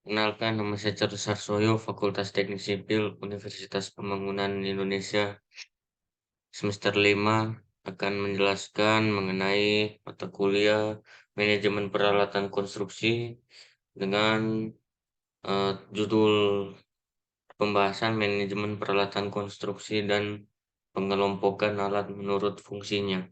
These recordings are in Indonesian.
Kenalkan, nama saya Charles Sarsoyo, Fakultas Teknik Sipil, Universitas Pembangunan Indonesia, semester 5, akan menjelaskan mengenai mata kuliah Manajemen Peralatan Konstruksi dengan judul pembahasan Manajemen Peralatan Konstruksi dan pengelompokan alat menurut fungsinya.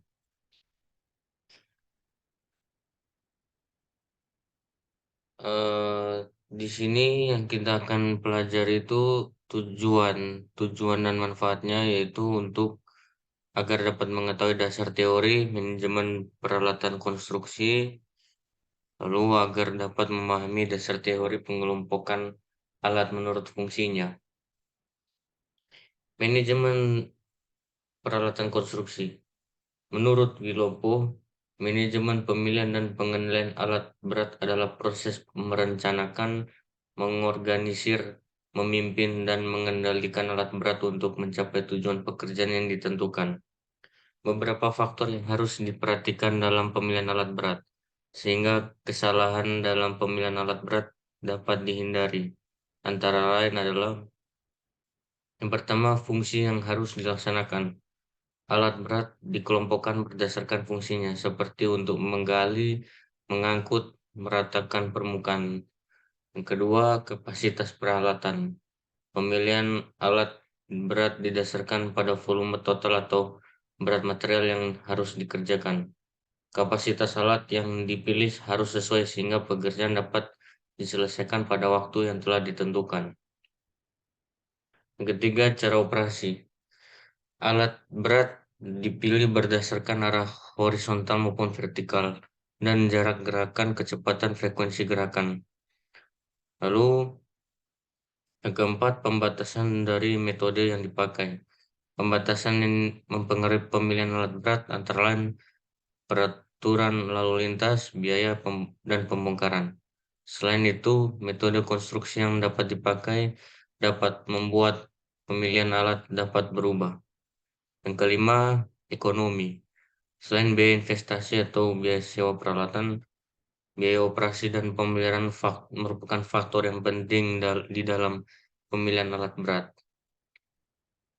Eh, di sini yang kita akan pelajari itu tujuan, tujuan dan manfaatnya, yaitu untuk agar dapat mengetahui dasar teori manajemen peralatan konstruksi, lalu agar dapat memahami dasar teori pengelompokan alat menurut fungsinya. Manajemen peralatan konstruksi. Menurut Wilopo, manajemen pemilihan dan pengendalian alat berat adalah proses merencanakan, mengorganisir, memimpin, dan mengendalikan alat berat untuk mencapai tujuan pekerjaan yang ditentukan. Beberapa faktor yang harus diperhatikan dalam pemilihan alat berat, sehingga kesalahan dalam pemilihan alat berat dapat dihindari. Antara lain adalah yang pertama, fungsi yang harus dilaksanakan. Alat berat dikelompokkan berdasarkan fungsinya, seperti untuk menggali, mengangkut, meratakan permukaan. Yang kedua, kapasitas peralatan. Pemilihan alat berat didasarkan pada volume total atau berat material yang harus dikerjakan. Kapasitas alat yang dipilih harus sesuai sehingga pekerjaan dapat diselesaikan pada waktu yang telah ditentukan. Yang ketiga, cara operasi. Alat berat dipilih berdasarkan arah horizontal maupun vertikal dan jarak gerakan, kecepatan, frekuensi gerakan. Lalu, yang keempat, pembatasan dari metode yang dipakai. Pembatasan yang mempengaruhi pemilihan alat berat antara lain peraturan lalu lintas, biaya, dan pembongkaran. Selain itu, metode konstruksi yang dapat dipakai dapat membuat pemilihan alat dapat berubah. Yang kelima, ekonomi. Selain biaya investasi atau biaya sewa peralatan, biaya operasi dan pemeliharaan merupakan faktor yang penting di dalam pemilihan alat berat.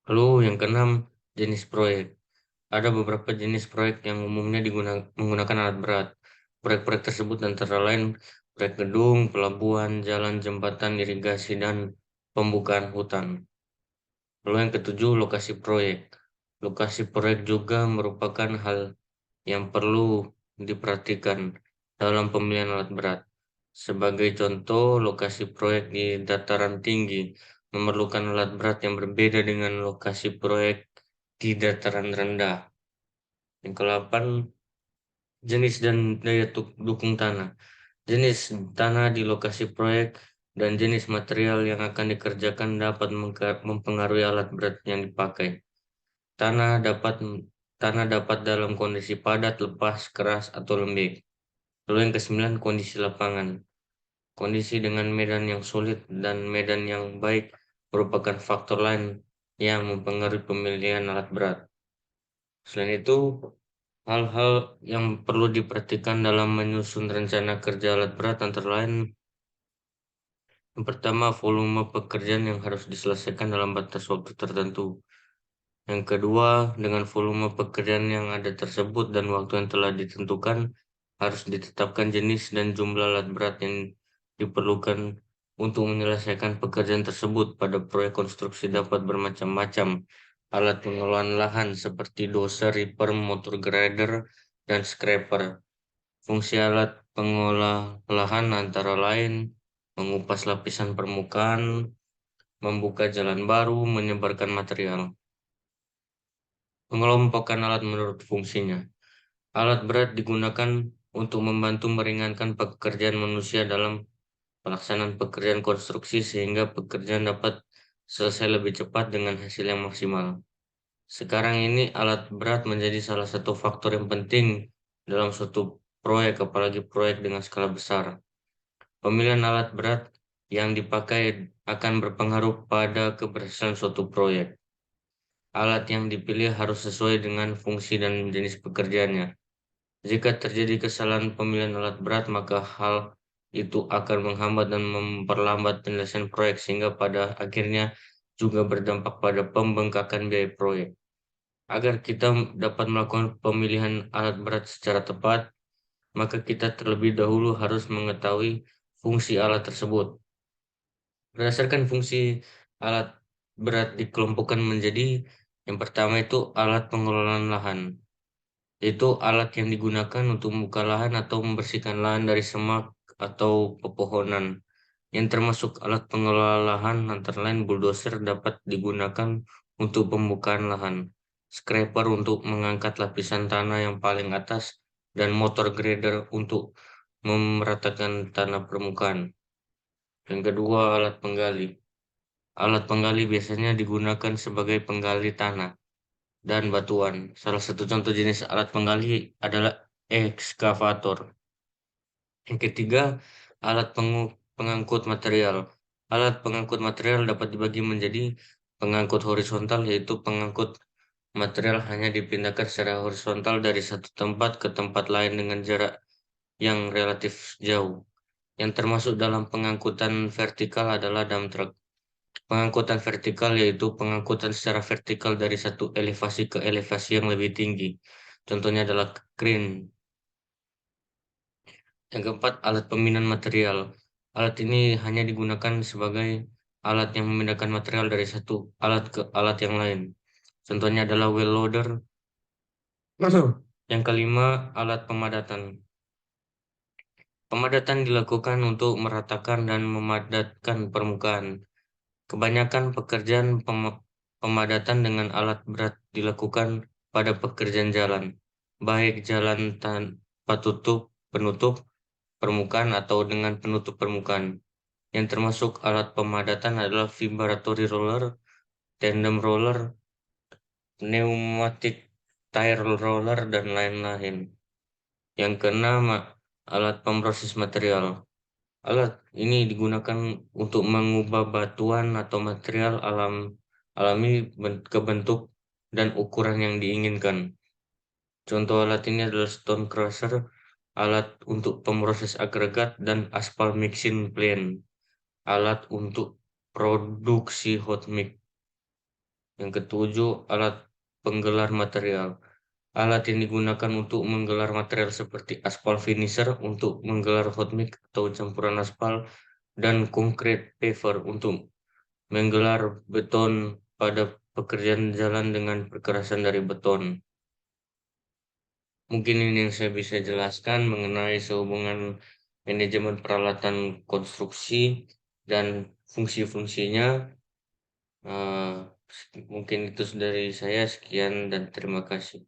Lalu yang keenam, jenis proyek. Ada beberapa jenis proyek yang umumnya menggunakan alat berat. Proyek-proyek tersebut antara lain proyek gedung, pelabuhan, jalan, jembatan, irigasi, dan pembukaan hutan. Lalu yang ketujuh, lokasi proyek. Lokasi proyek juga merupakan hal yang perlu diperhatikan dalam pemilihan alat berat. Sebagai contoh, lokasi proyek di dataran tinggi memerlukan alat berat yang berbeda dengan lokasi proyek di dataran rendah. Yang ke-8, jenis dan daya dukung tanah. Jenis tanah di lokasi proyek dan jenis material yang akan dikerjakan dapat mempengaruhi alat berat yang dipakai. Tanah dapat tanah dapat dalam kondisi padat, lepas, keras, atau lembek. Lalu yang ke-9, kondisi lapangan. Kondisi dengan medan yang sulit dan medan yang baik merupakan faktor lain yang mempengaruhi pemilihan alat berat. Selain itu, hal-hal yang perlu diperhatikan dalam menyusun rencana kerja alat berat antara lain, yang pertama, volume pekerjaan yang harus diselesaikan dalam batas waktu tertentu. Yang kedua, dengan volume pekerjaan yang ada tersebut dan waktu yang telah ditentukan, harus ditetapkan jenis dan jumlah alat berat yang diperlukan untuk menyelesaikan pekerjaan tersebut. Pada proyek konstruksi dapat bermacam-macam alat pengolahan lahan seperti dozer, ripper, motor grader, dan scraper. Fungsi alat pengolah lahan antara lain mengupas lapisan permukaan, membuka jalan baru, menyebarkan material. Pengelompokan alat menurut fungsinya. Alat berat digunakan untuk membantu meringankan pekerjaan manusia dalam pelaksanaan pekerjaan konstruksi sehingga pekerjaan dapat selesai lebih cepat dengan hasil yang maksimal. Sekarang ini alat berat menjadi salah satu faktor yang penting dalam suatu proyek, apalagi proyek dengan skala besar. Pemilihan alat berat yang dipakai akan berpengaruh pada keberhasilan suatu proyek. Alat yang dipilih harus sesuai dengan fungsi dan jenis pekerjaannya. Jika terjadi kesalahan pemilihan alat berat, maka hal itu akan menghambat dan memperlambat penyelesaian proyek sehingga pada akhirnya juga berdampak pada pembengkakan biaya proyek. Agar kita dapat melakukan pemilihan alat berat secara tepat, maka kita terlebih dahulu harus mengetahui fungsi alat tersebut. Berdasarkan fungsi alat berat dikelompokkan menjadi yang pertama itu alat pengelolaan lahan, yaitu alat yang digunakan untuk membuka lahan atau membersihkan lahan dari semak atau pepohonan. Yang termasuk alat pengelola lahan antara lain bulldozer dapat digunakan untuk pembukaan lahan, scraper untuk mengangkat lapisan tanah yang paling atas, dan motor grader untuk memeratakan tanah permukaan. Yang kedua, alat penggali. Alat penggali biasanya digunakan sebagai penggali tanah dan batuan. Salah satu contoh jenis alat penggali adalah ekskavator. Yang ketiga, alat pengangkut material. Alat pengangkut material dapat dibagi menjadi pengangkut horizontal, yaitu pengangkut material hanya dipindahkan secara horizontal dari satu tempat ke tempat lain dengan jarak yang relatif jauh. Yang termasuk dalam pengangkutan vertikal adalah dump truck. Pengangkutan vertikal yaitu pengangkutan secara vertikal dari satu elevasi ke elevasi yang lebih tinggi. Contohnya adalah crane. Yang keempat, alat pemindahan material. Alat ini hanya digunakan sebagai alat yang memindahkan material dari satu alat ke alat yang lain. Contohnya adalah wheel loader. Yang kelima, alat pemadatan. Pemadatan dilakukan untuk meratakan dan memadatkan permukaan. Kebanyakan pekerjaan pemadatan dengan alat berat dilakukan pada pekerjaan jalan, baik jalan tanpa penutup permukaan atau dengan penutup permukaan. Yang termasuk alat pemadatan adalah vibratory roller, tandem roller, pneumatic tire roller, dan lain-lain. Yang keenam, alat pemproses material. Alat ini digunakan untuk mengubah batuan atau material alami ke bentuk dan ukuran yang diinginkan. Contoh alat ini adalah stone crusher, alat untuk pemproses agregat, dan aspal mixing plant, alat untuk produksi hot mix. Yang ketujuh, alat penggelar material. Alat yang digunakan untuk menggelar material seperti aspal finisher untuk menggelar hot mix atau campuran aspal, dan concrete paver untuk menggelar beton pada pekerjaan jalan dengan perkerasan dari beton. Mungkin ini yang saya bisa jelaskan mengenai sehubungan manajemen peralatan konstruksi dan fungsi-fungsinya. Eh, Mungkin itu dari saya, sekian dan terima kasih.